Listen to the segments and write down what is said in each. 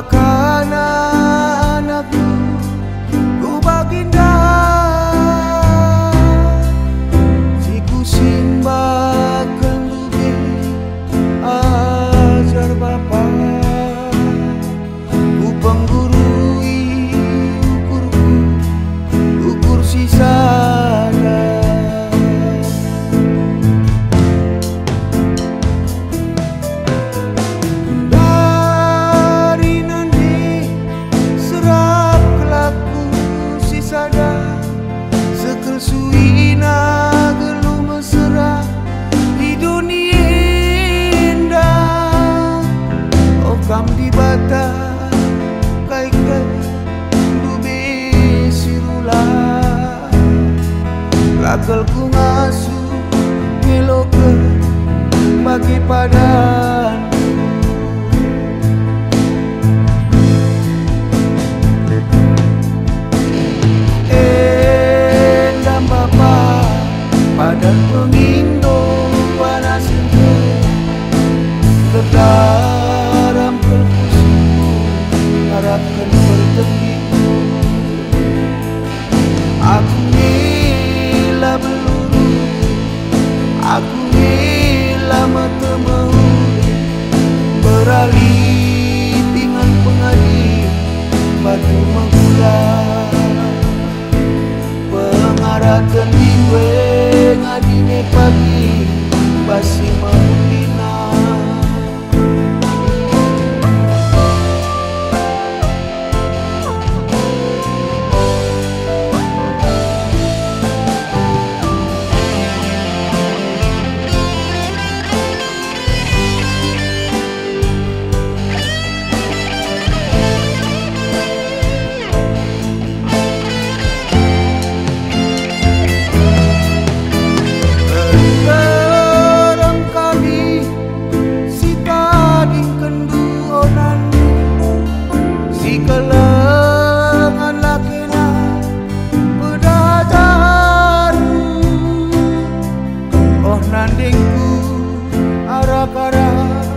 makanan aku ku baginda, si ku simbahkan lubi ajar Bapa, ku penggurui ukur sisana. Suina gelu mesra di dunia indah, okam di bata kai dubi sirula, lakel ku ngasu ngeloke bagi padan. Padan pengindo panas itu terdaram perkusiku, harapkan bertemu. Aku nila beluru, aku nila metemu, beralih dengan pengadi batu menggular, pengaratan diwe ngadine pagi basi maulina. Nandingku arak-arak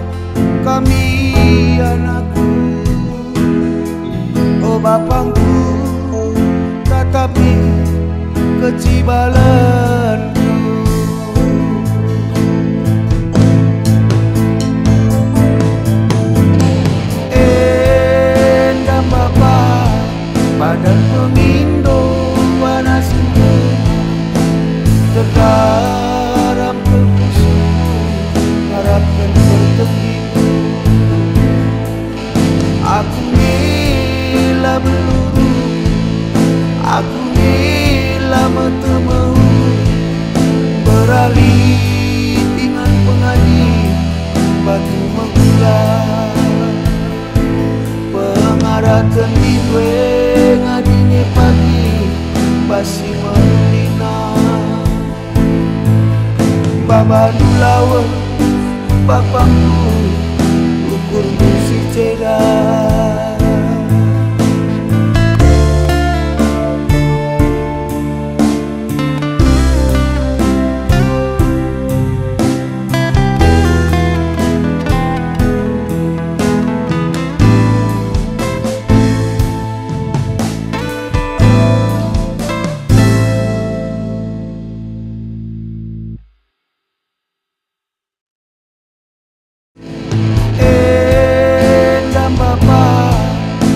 kami anakku, oh bapangku tetapi kecibalanku. Endam bapa padan pengindo panas itu terdaram harapkan bertemu. Aku nila beluru, aku nila metemu, beralih dengan pengadi batu menggular, pengaratan diwe ngadine pagi basi melina. Baba dulawa bapangku ukur musik cerah.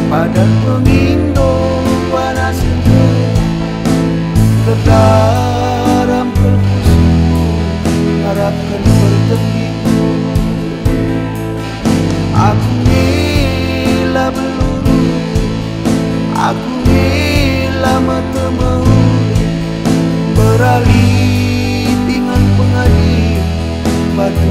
Padan pengindo panas itu terdaram perkusiku, harapkan bertemu. Aku nila beluru, aku nila metemu, beralih dengan pengadi batu